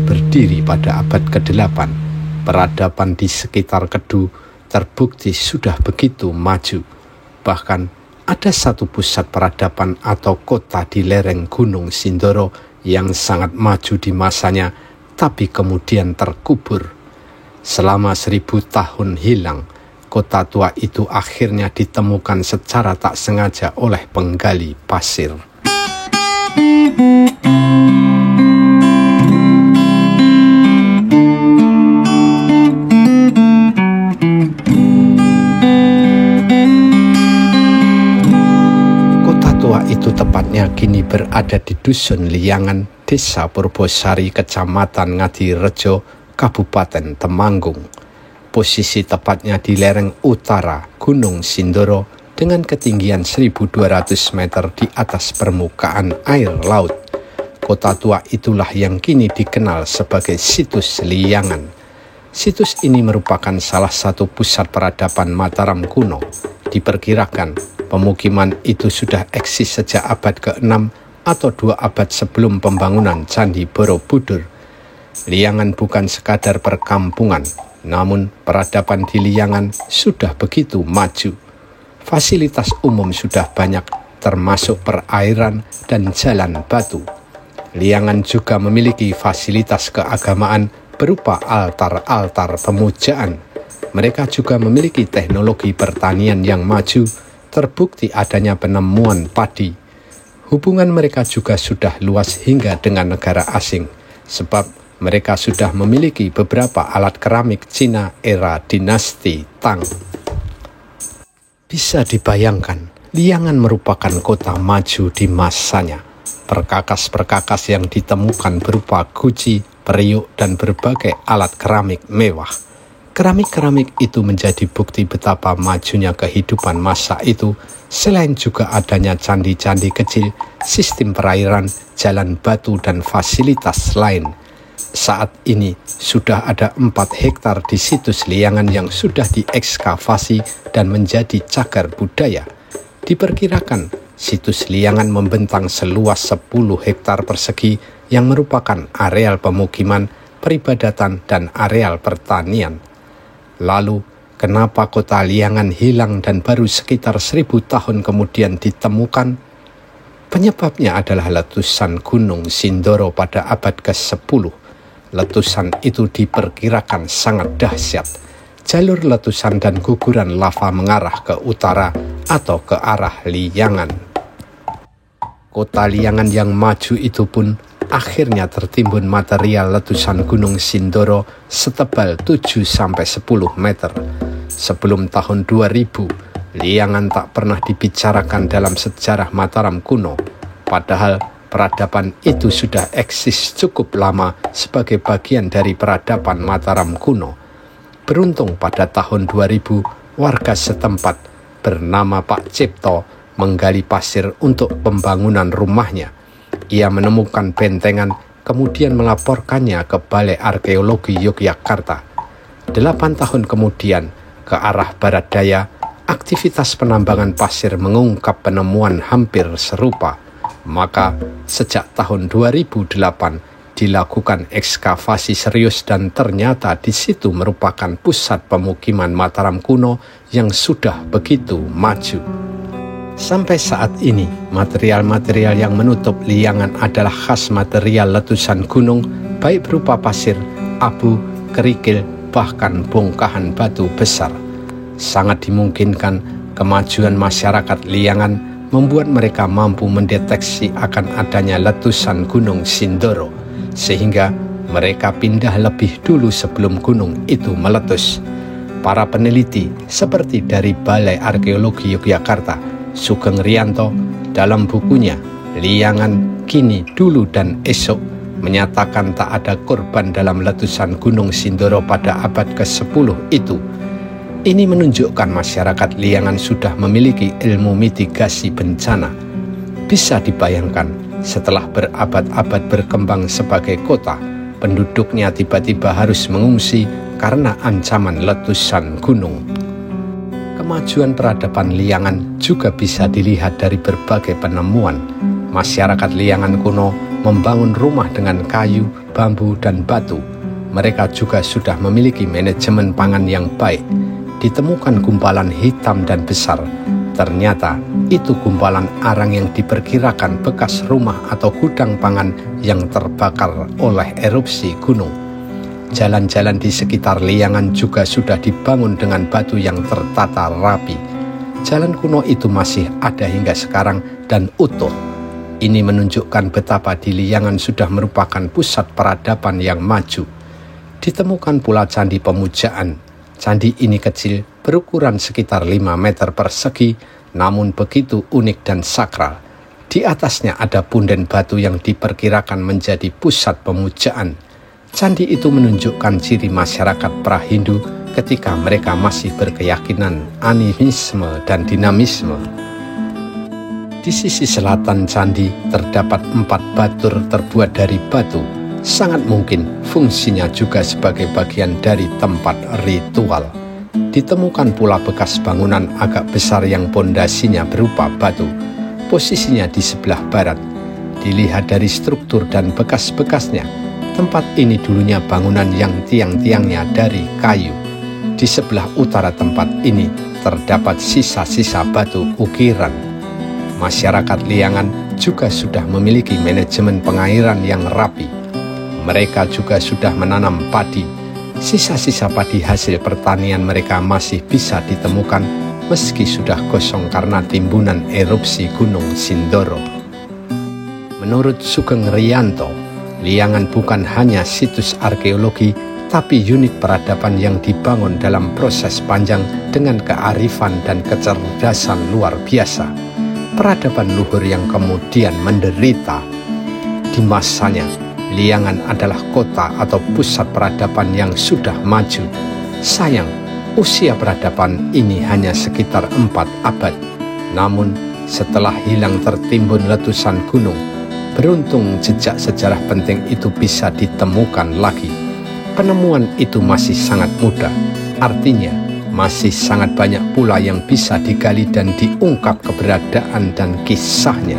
berdiri pada abad ke-8, peradaban di sekitar Kedu terbukti sudah begitu maju. Bahkan ada satu pusat peradaban atau kota di lereng Gunung Sindoro yang sangat maju di masanya, tapi kemudian terkubur. Selama 1000 tahun hilang, kota tua itu akhirnya ditemukan secara tak sengaja oleh penggali pasir. Itu tepatnya kini berada di Dusun Liangan, Desa Purbosari, Kecamatan Ngadirejo, Kabupaten Temanggung. Posisi tepatnya di lereng utara Gunung Sindoro dengan ketinggian 1200 meter di atas permukaan air laut. Kota tua itulah yang kini dikenal sebagai Situs Liangan. Situs ini merupakan salah satu pusat peradaban Mataram kuno. Diperkirakan pemukiman itu sudah eksis sejak abad ke-6 atau 2 abad sebelum pembangunan Candi Borobudur. Liangan bukan sekadar perkampungan, namun peradaban di Liangan sudah begitu maju. Fasilitas umum sudah banyak, termasuk perairan dan jalan batu. Liangan juga memiliki fasilitas keagamaan berupa altar-altar pemujaan. Mereka juga memiliki teknologi pertanian yang maju, terbukti adanya penemuan padi. Hubungan mereka juga sudah luas hingga dengan negara asing, sebab mereka sudah memiliki beberapa alat keramik Cina era dinasti Tang. Bisa dibayangkan, Liangan merupakan kota maju di masanya. Perkakas-perkakas yang ditemukan berupa guci, periuk, dan berbagai alat keramik mewah. Keramik-keramik itu menjadi bukti betapa majunya kehidupan masa itu, selain juga adanya candi-candi kecil, sistem perairan, jalan batu, dan fasilitas lain. Saat ini sudah ada 4 hektar di Situs Liangan yang sudah diekskavasi dan menjadi cagar budaya. Diperkirakan Situs Liangan membentang seluas 10 hektar persegi yang merupakan areal pemukiman, peribadatan, dan areal pertanian. Lalu, kenapa kota Liangan hilang dan baru sekitar 1000 tahun kemudian ditemukan? Penyebabnya adalah letusan Gunung Sindoro pada abad ke-10. Letusan itu diperkirakan sangat dahsyat. Jalur letusan dan guguran lava mengarah ke utara atau ke arah Liangan. Kota Liangan yang maju itu pun akhirnya tertimbun material letusan Gunung Sindoro setebal 7-10 meter. Sebelum tahun 2000, Liangan tak pernah dibicarakan dalam sejarah Mataram kuno. Padahal peradaban itu sudah eksis cukup lama sebagai bagian dari peradaban Mataram kuno. Beruntung pada tahun 2000, warga setempat bernama Pak Cipto menggali pasir untuk pembangunan rumahnya. Ia menemukan bentengan, kemudian melaporkannya ke Balai Arkeologi Yogyakarta. 8 tahun kemudian, ke arah barat daya, aktivitas penambangan pasir mengungkap penemuan hampir serupa. Maka, sejak tahun 2008, dilakukan ekskavasi serius dan ternyata di situ merupakan pusat pemukiman Mataram kuno yang sudah begitu maju. Sampai saat ini, material-material yang menutup Liangan adalah khas material letusan gunung, baik berupa pasir, abu, kerikil, bahkan bongkahan batu besar. Sangat dimungkinkan kemajuan masyarakat Liangan membuat mereka mampu mendeteksi akan adanya letusan Gunung Sindoro, sehingga mereka pindah lebih dulu sebelum gunung itu meletus. Para peneliti seperti dari Balai Arkeologi Yogyakarta, Sugeng Rianto, dalam bukunya Liangan Kini, Dulu, dan Esok menyatakan tak ada korban dalam letusan Gunung Sindoro pada abad ke-10 itu. Ini menunjukkan masyarakat Liangan sudah memiliki ilmu mitigasi bencana. Bisa dibayangkan, setelah berabad-abad berkembang sebagai kota, penduduknya tiba-tiba harus mengungsi karena ancaman letusan gunung. Kemajuan peradaban Liangan juga bisa dilihat dari berbagai penemuan. Masyarakat Liangan kuno membangun rumah dengan kayu, bambu, dan batu. Mereka juga sudah memiliki manajemen pangan yang baik. Ditemukan gumpalan hitam dan besar. Ternyata itu gumpalan arang yang diperkirakan bekas rumah atau gudang pangan yang terbakar oleh erupsi gunung. Jalan-jalan di sekitar Liangan juga sudah dibangun dengan batu yang tertata rapi. Jalan kuno itu masih ada hingga sekarang dan utuh. Ini menunjukkan betapa di Liangan sudah merupakan pusat peradaban yang maju. Ditemukan pula candi pemujaan. Candi ini kecil, berukuran sekitar 5 meter persegi, namun begitu unik dan sakral. Di atasnya ada punden batu yang diperkirakan menjadi pusat pemujaan. Candi itu menunjukkan ciri masyarakat pra-Hindu ketika mereka masih berkeyakinan animisme dan dinamisme. Di sisi selatan candi terdapat 4 batur terbuat dari batu. Sangat mungkin fungsinya juga sebagai bagian dari tempat ritual. Ditemukan pula bekas bangunan agak besar yang pondasinya berupa batu. Posisinya di sebelah barat. Dilihat dari struktur dan bekas-bekasnya, tempat ini dulunya bangunan yang tiang-tiangnya dari kayu. Di sebelah utara tempat ini terdapat sisa-sisa batu ukiran. Masyarakat Liangan juga sudah memiliki manajemen pengairan yang rapi. Mereka juga sudah menanam padi. Sisa-sisa padi hasil pertanian mereka masih bisa ditemukan meski sudah kosong karena timbunan erupsi Gunung Sindoro. Menurut Sugeng Riyanto, Liangan bukan hanya situs arkeologi, tapi unit peradaban yang dibangun dalam proses panjang dengan kearifan dan kecerdasan luar biasa. Peradaban luhur yang kemudian menderita. Di masanya, Liangan adalah kota atau pusat peradaban yang sudah maju. Sayang, usia peradaban ini hanya sekitar 4 abad. Namun, setelah hilang tertimbun letusan gunung, beruntung jejak sejarah penting itu bisa ditemukan lagi. Penemuan itu masih sangat muda, artinya masih sangat banyak pula yang bisa digali dan diungkap keberadaan dan kisahnya.